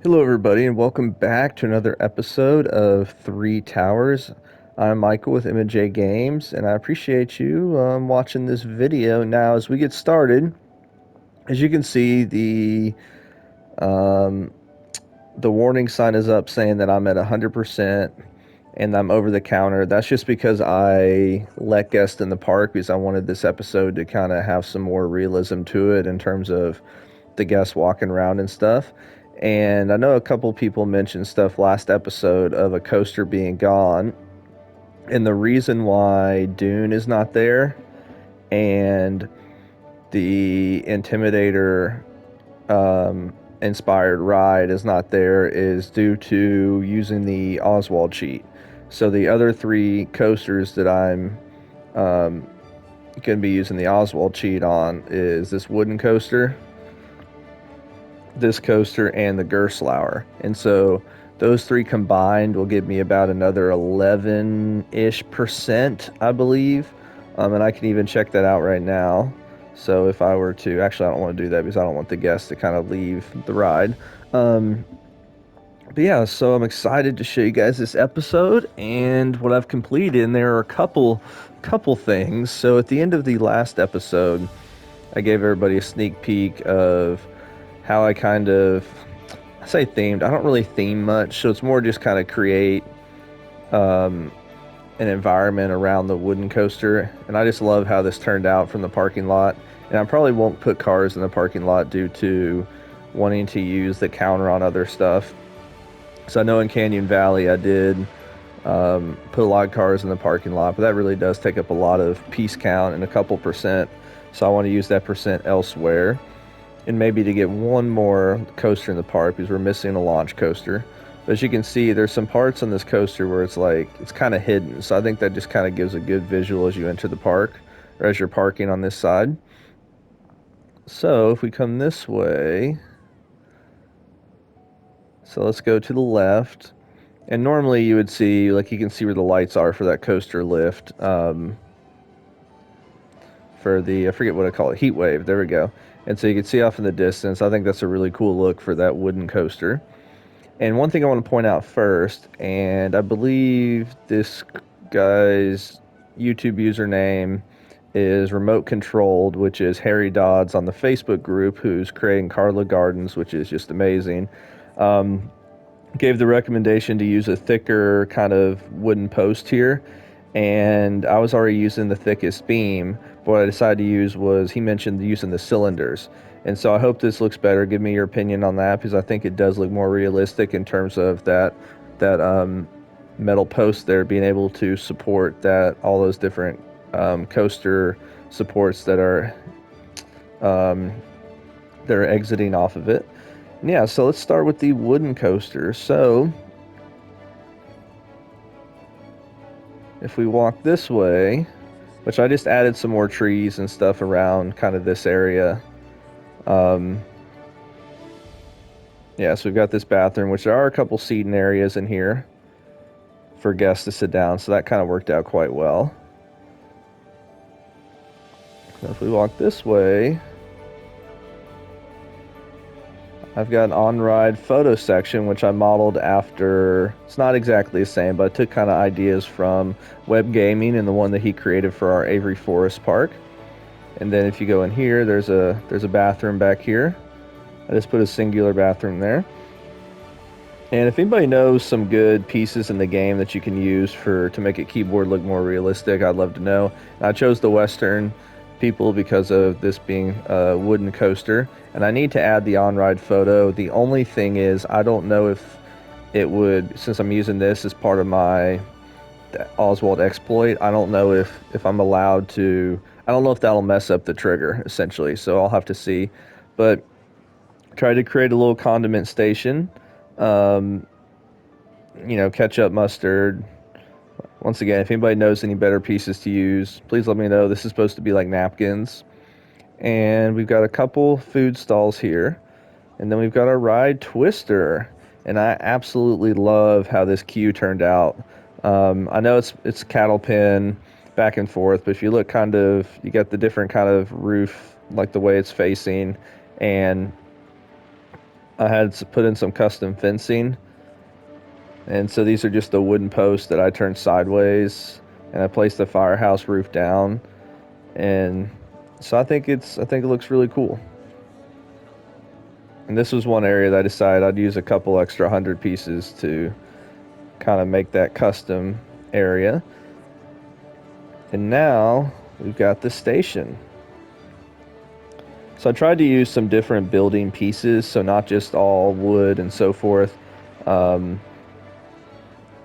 Hello, everybody, and welcome back to another episode of Three Towers. I'm Michael with MJ Games, and I appreciate you watching this video. Now, as we get started, as you can see, um, the warning sign is up saying that I'm at 100% and I'm over the counter. That's just because I let guests in the park because I wanted this episode to kind of have some more realism to it in terms of the guests walking around and stuff. And I know a couple people mentioned stuff last episode of a coaster being gone. And the reason why Dune is not there and the Intimidator inspired ride is not there is due to using the Oswald cheat. So the other three coasters that I'm um, going to be using the Oswald cheat on is this wooden coaster, this coaster, and the Gerstlauer. And so those three combined will give me about another 11-ish%, I believe. And I can even check that out right now. So if I were to, actually, I don't want to do that because I don't want the guests to kind of leave the ride. Um, but yeah, so I'm excited to show you guys this episode and what I've completed. And there are a couple things. So at the end of the last episode, I gave everybody a sneak peek of how I say themed. I don't really theme much, so it's more just kind of create um, an environment around the wooden coaster. And I just love how this turned out from the parking lot. And I probably won't put cars in the parking lot due to wanting to use the counter on other stuff. So I know in Canyon Valley I did put a lot of cars in the parking lot, but that really does take up a lot of piece count and a couple percent. So I want to use that percent elsewhere. And maybe to get one more coaster in the park because we're missing a launch coaster. But as you can see, there's some parts on this coaster where it's kind of hidden. So I think that just kind of gives a good visual as you enter the park or as you're parking on this side. So if we come this way, so let's go to the left. And normally you would see, like you can see where the lights are for that coaster lift. For the, I forget what I call it, heat wave. There we go. And so you can see off in the distance. I think that's a really cool look for that wooden coaster. And one thing I want to point out first, and I believe this guy's YouTube username is remote controlled, which is Harry Dodds on the Facebook group, who's creating Carla Gardens, which is just amazing. Um, Gave the recommendation to use a thicker kind of wooden post here, and I was already using the thickest beam. But what I decided to use was, he mentioned using the cylinders. And so I hope this looks better. Give me your opinion on that because I think it does look more realistic in terms of that metal post there being able to support that all those different coaster supports um, that are exiting off of it. And yeah, so let's start with the wooden coaster. So if we walk this way, which I just added some more trees and stuff around kind of this area. Um, yeah, so we've got this bathroom, which there are a couple seating areas in here for guests to sit down, so that kind of worked out quite well. Now if we walk this way, I've got an on-ride photo section, which I modeled after, it's not exactly the same, but I took kind of ideas from Web Gaming and the one that he created for our Avery Forest Park. And then if you go in here, there's a bathroom back here. I just put a singular bathroom there. And if anybody knows some good pieces in the game that you can use to make a keyboard look more realistic, I'd love to know. I chose the Western people because of this being a wooden coaster. And I need to add the on-ride photo. The only thing is, I don't know if it would, since I'm using this as part of my Oswald exploit, I don't know if I'm allowed to, I don't know if that'll mess up the trigger, essentially. So I'll have to see. But try to create a little condiment station. Um, Ketchup, mustard. Once again, if anybody knows any better pieces to use, please let me know. This is supposed to be like napkins. And we've got a couple food stalls here. And then we've got our ride twister. And I absolutely love how this queue turned out. I know it's cattle pen back and forth, but if you look you got the different kind of roof, like the way it's facing. And I had to put in some custom fencing, and so these are just the wooden posts that I turned sideways, and I placed the firehouse roof down, and so I think it looks really cool. And this was one area that I decided I'd use a couple extra 100 pieces to kind of make that custom area. And now we've got the station. So I tried to use some different building pieces, so not just all wood and so forth. Um,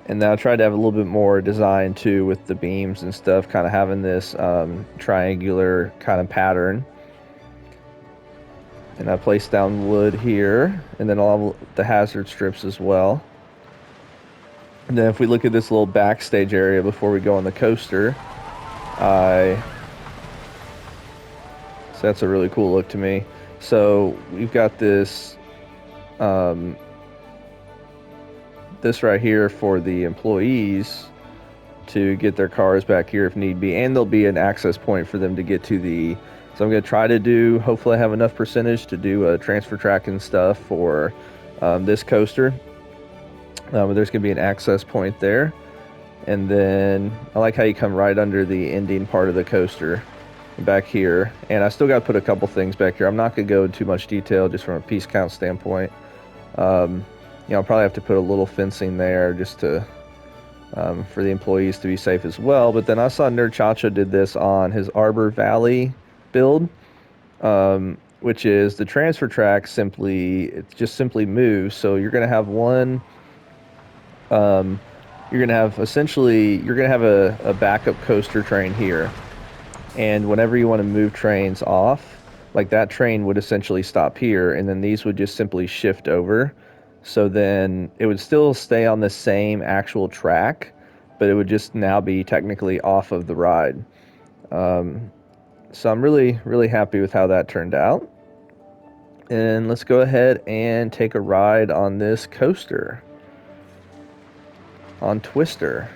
and then I tried to have a little bit more design too with the beams and stuff, kind of having this triangular kind of pattern. And I placed down wood here, and then all the hazard strips as well. And then if we look at this little backstage area before we go on the coaster, so that's a really cool look to me. So we've got this this right here for the employees to get their cars back here if need be, and there'll be an access point for them to get to the. So I'm going to try to do, hopefully I have enough percentage to do a transfer track and stuff for this coaster. But there's going to be an access point there. And then I like how you come right under the ending part of the coaster back here. And I still got to put a couple things back here. I'm not going to go into too much detail just from a piece count standpoint. I'll probably have to put a little fencing there just to for the employees to be safe as well. But then I saw Nerd Chacha did this on his Arbor Valley build, which is the transfer track it just simply moves. So you're going to have one, you're going to have a backup coaster train here. And whenever you want to move trains off, like that train would essentially stop here, and then these would just simply shift over. So then it would still stay on the same actual track, but it would just now be technically off of the ride. So I'm really, really happy with how that turned out. And let's go ahead and take a ride on this coaster, on Twister.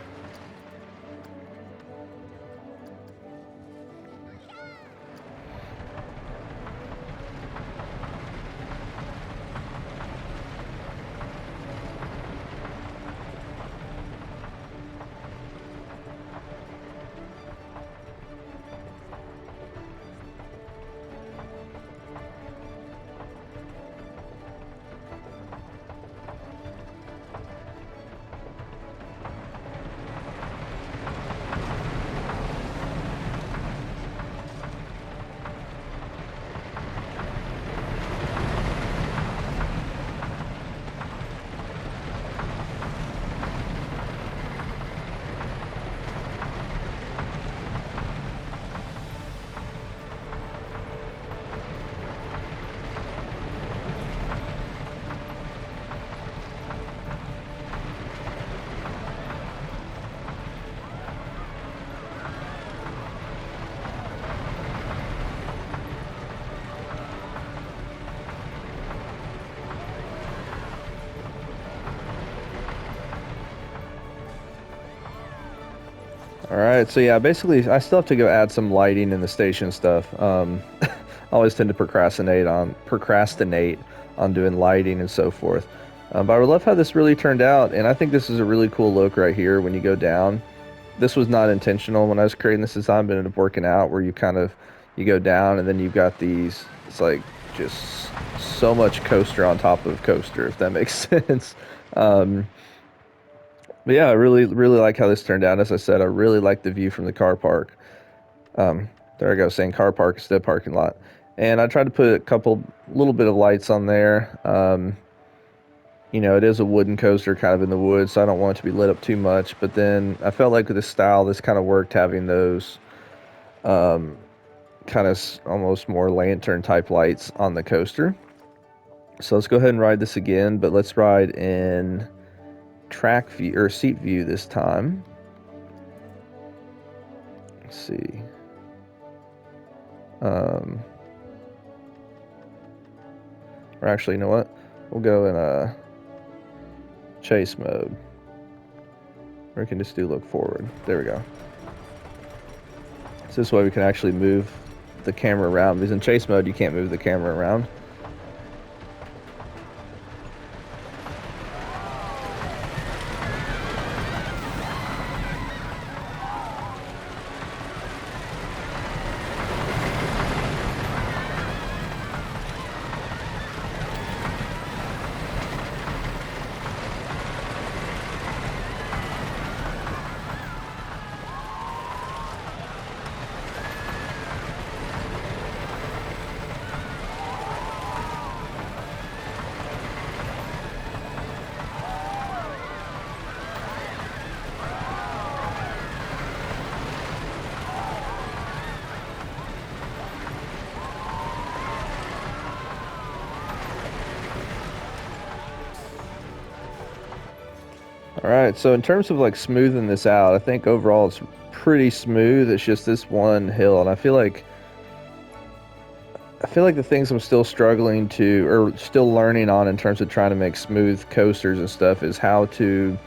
All right, so yeah, basically, I still have to go add some lighting in the station stuff. I always tend to procrastinate on doing lighting and so forth. But I love how this really turned out, and I think this is a really cool look right here when you go down. This was not intentional when I was creating this design, but it ended up working out where you go down, and then you've got these. It's like just so much coaster on top of coaster, if that makes sense. But yeah, I really, really like how this turned out. As I said, I really like the view from the car park. There I go, saying car park instead of parking lot. And I tried to put little bit of lights on there. It is a wooden coaster kind of in the woods, so I don't want it to be lit up too much. But then I felt like with this style, this kind of worked, having those kind of almost more lantern type lights on the coaster. So let's go ahead and ride this again, but let's ride in track view or seat view this time. Let's see. Or actually, you know what? We'll go in a chase mode. Or we can just do look forward. There we go. So this way we can actually move the camera around, because in chase mode you can't move the camera around. All right, so in terms of like smoothing this out, I think overall it's pretty smooth. It's just this one hill, and I feel like the things I'm still struggling to, or still learning on in terms of trying to make smooth coasters and stuff, is how to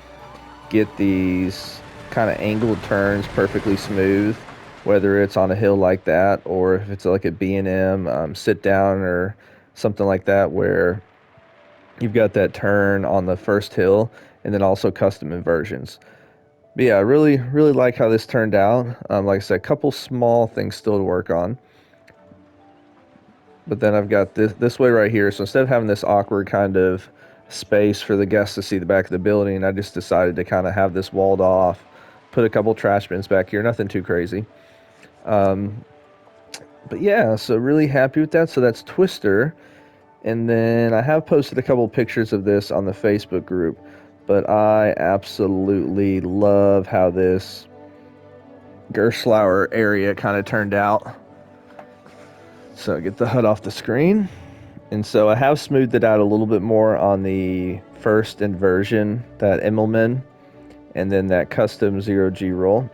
get these kind of angled turns perfectly smooth, whether it's on a hill like that or if it's like a B&M sit down or something like that, where you've got that turn on the first hill and then also custom inversions. But yeah, I really, really like how this turned out. Like I said, a couple small things still to work on. But then I've got this way right here. So instead of having this awkward kind of space for the guests to see the back of the building, I just decided to kind of have this walled off, put a couple trash bins back here, nothing too crazy. Um, but yeah, so really happy with that. So that's Twister. And then I have posted a couple pictures of this on the Facebook group, but I absolutely love how this Gerstlauer area kind of turned out. So get the HUD off the screen. And so I have smoothed it out a little bit more on the first inversion, that Immelman, and then that custom 0G roll.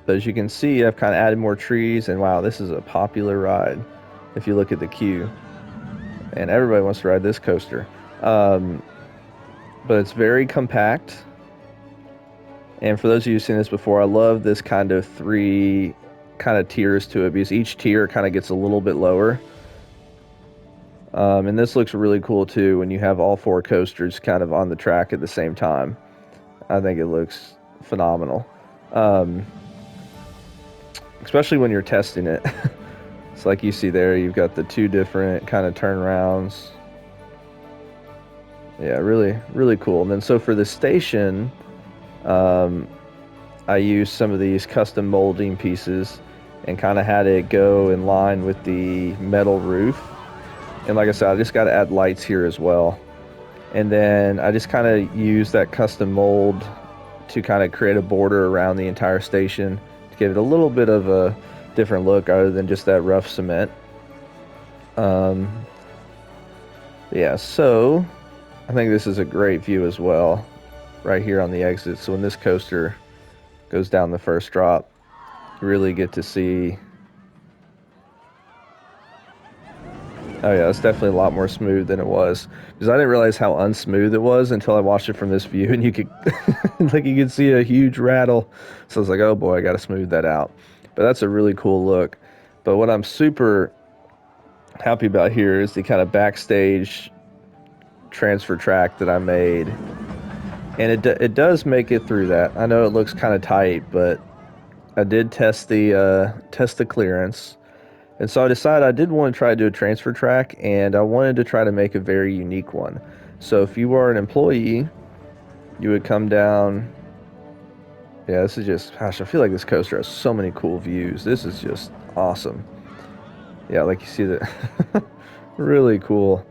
But as you can see, I've kind of added more trees, and wow, this is a popular ride if you look at the queue. And everybody wants to ride this coaster. But it's very compact. And for those of you who've seen this before, I love this kind of three kind of tiers to it, because each tier kind of gets a little bit lower. And this looks really cool too when you have all four coasters kind of on the track at the same time. I think it looks phenomenal. Especially when you're testing it. It's like you see there, you've got the two different kind of turnarounds. Yeah, really, really cool. And then so for the station, I used some of these custom molding pieces and kind of had it go in line with the metal roof. And like I said, I just got to add lights here as well. And then I just kind of use that custom mold to kind of create a border around the entire station to give it a little bit of a different look other than just that rough cement. Yeah, so I think this is a great view as well, right here on the exit. So when this coaster goes down the first drop, you really get to see. Oh yeah, it's definitely a lot more smooth than it was, because I didn't realize how unsmooth it was until I watched it from this view, and you could like you could see a huge rattle. So I was like, oh boy, I got to smooth that out. But that's a really cool look. But what I'm super happy about here is the kind of backstage transfer track that I made, and it does make it through that. I know it looks kind of tight, but I did test the clearance. And so I decided I did want to try to do a transfer track, and I wanted to try to make a very unique one. So if you are an employee, you would come down. Yeah, this is just, gosh, I feel like this coaster has so many cool views. This is just awesome. Yeah, like you see that. Really cool.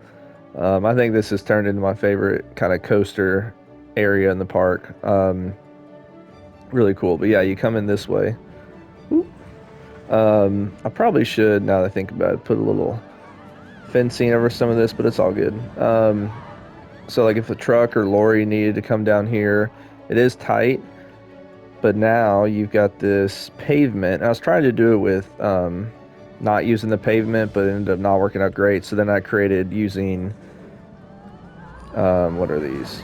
I think this has turned into my favorite kind of coaster area in the park. Really cool. But yeah, you come in this way. I probably should, now that I think about it, put a little fencing over some of this, but it's all good. So like if a truck or lorry needed to come down here, it is tight, but now you've got this pavement. I was trying to do it with not using the pavement, but it ended up not working out great. So then I created using, what are these?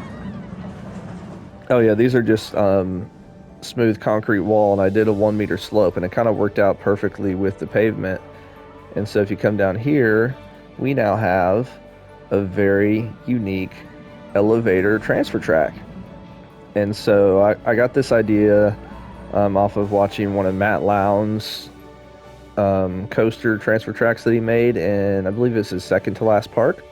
Oh yeah, these are just smooth concrete wall, and I did a 1 meter slope, and it kind of worked out perfectly with the pavement. And so if you come down here, we now have a very unique elevator transfer track. And so I got this idea off of watching one of Matt Lowndes' coaster transfer tracks that he made, and I believe it's his second to last park.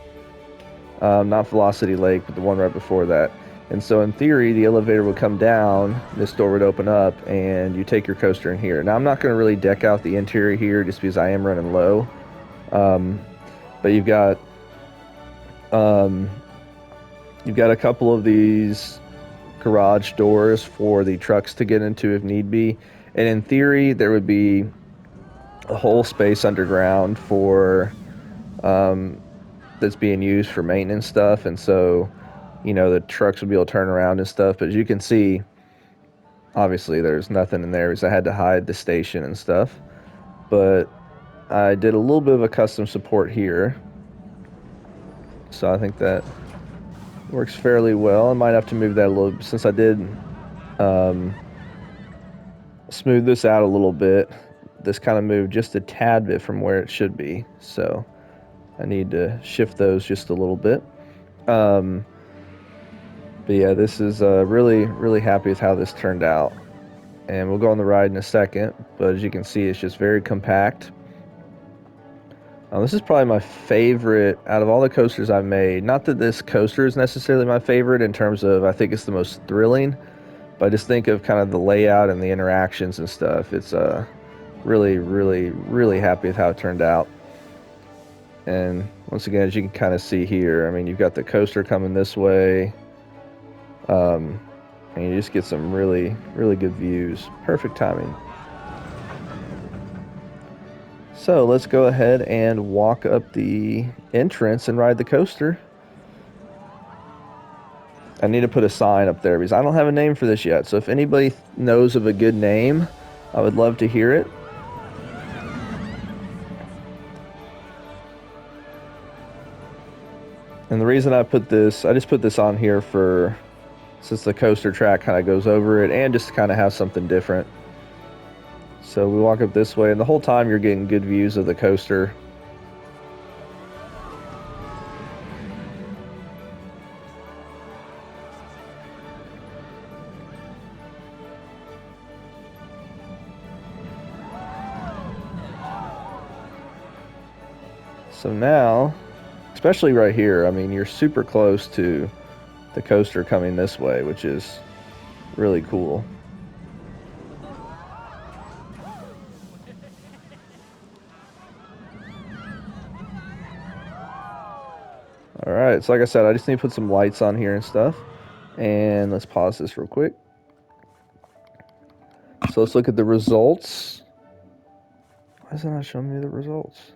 Not Velocity Lake, but the one right before that. And so in theory, the elevator would come down, this door would open up, and you take your coaster in here. Now I'm not going to really deck out the interior here just because I am running low. But you've got a couple of these garage doors for the trucks to get into if need be. And in theory, there would be a whole space underground for that's being used for maintenance stuff. And so the trucks would be able to turn around and stuff. But as you can see, obviously there's nothing in there because I had to hide the station and stuff. But I did a little bit of a custom support here. So I think that works fairly well. I might have to move that a little bit since I did um, smooth this out a little bit. This kind of moved just a tad bit from where it should be. So I need to shift those just a little bit. But yeah, this is really, really happy with how this turned out. And we'll go on the ride in a second. But as you can see, it's just very compact. This is probably my favorite out of all the coasters I've made. Not that this coaster is necessarily my favorite in terms of I think it's the most thrilling, but I just think of kind of the layout and the interactions and stuff. It's really, really, really happy with how it turned out. And once again, as you can kind of see here, I mean, you've got the coaster coming this way. And you just get some really, really good views. Perfect timing. So let's go ahead and walk up the entrance and ride the coaster. I need to put a sign up there because I don't have a name for this yet. So if anybody knows of a good name, I would love to hear it. And the reason I just put this on here for, since the coaster track kind of goes over it and just to kind of have something different. So we walk up this way, and the whole time you're getting good views of the coaster. So now, especially right here, I mean, you're super close to the coaster coming this way, which is really cool. All right, so like I said, I just need to put some lights on here and stuff. And let's pause this real quick. So let's look at the results. Why is it not showing me the results?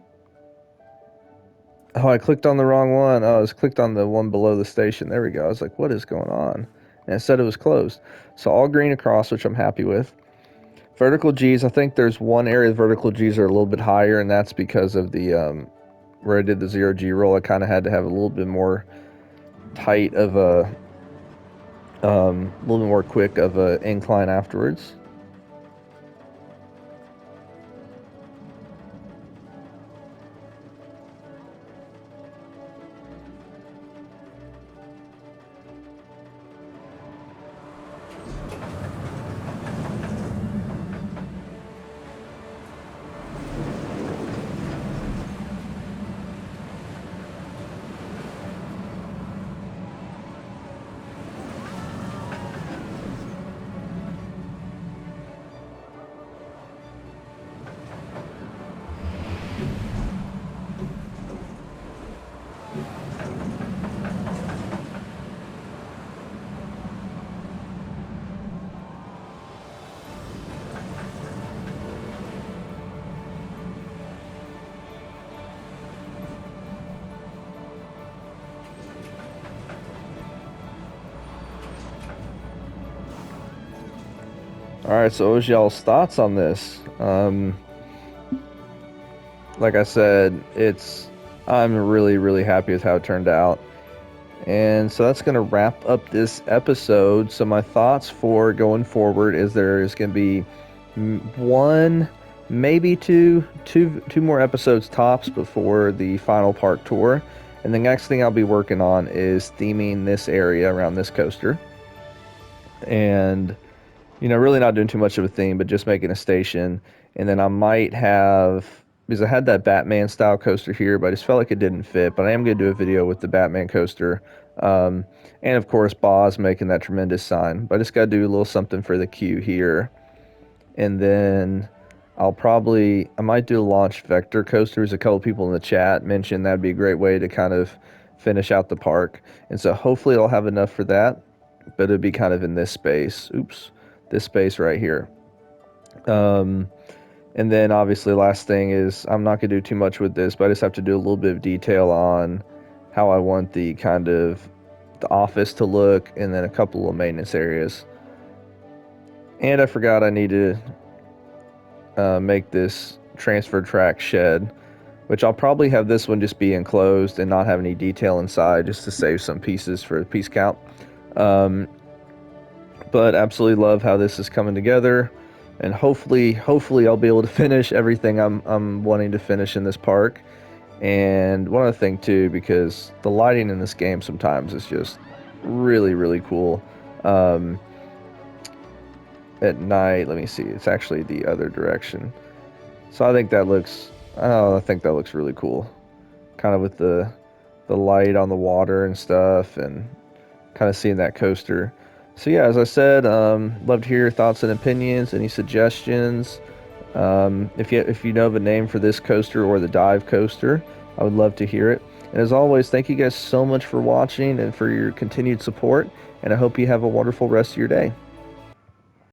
Oh, I clicked on the wrong one. Oh, I was clicked on the one below the station. There we go. I was like, what is going on? And it said it was closed. So all green across, which I'm happy with. Vertical G's, I think there's one area of vertical G's are a little bit higher, and that's because of the where I did the 0G roll. I kind of had to have a little bit more tight of a little bit more quick of a incline afterwards. All right, so what was y'all's thoughts on this? Like I said, I'm really, really happy with how it turned out. And so that's going to wrap up this episode. So my thoughts for going forward is there is going to be one, maybe two more episodes tops before the final park tour. And the next thing I'll be working on is theming this area around this coaster. And really not doing too much of a theme, but just making a station. And then I might have, because I had that Batman style coaster here, but I just felt like it didn't fit. But I am going to do a video with the Batman coaster. And of course, Boz making that tremendous sign. But I just got to do a little something for the queue here. And then I might do a launch vector coasters. A couple people in the chat mentioned that'd be a great way to kind of finish out the park. And so hopefully I'll have enough for that. But it'd be kind of in this space. Oops. This space right here. And then obviously last thing is I'm not going to do too much with this, but I just have to do a little bit of detail on how I want the kind of the office to look, and then a couple of maintenance areas. And I forgot I need to make this transfer track shed, which I'll probably have this one just be enclosed and not have any detail inside, just to save some pieces for the piece count. But absolutely love how this is coming together, and hopefully I'll be able to finish everything I'm wanting to finish in this park. And one other thing too, because the lighting in this game sometimes is just really cool. At night, let me see, it's actually the other direction. So I think that looks, I think that looks really cool, kind of with the light on the water and stuff, and kind of seeing that coaster. So yeah, as I said, love to hear your thoughts and opinions, any suggestions. If you know of a name for this coaster or the dive coaster, I would love to hear it. And as always, thank you guys so much for watching and for your continued support, and I hope you have a wonderful rest of your day.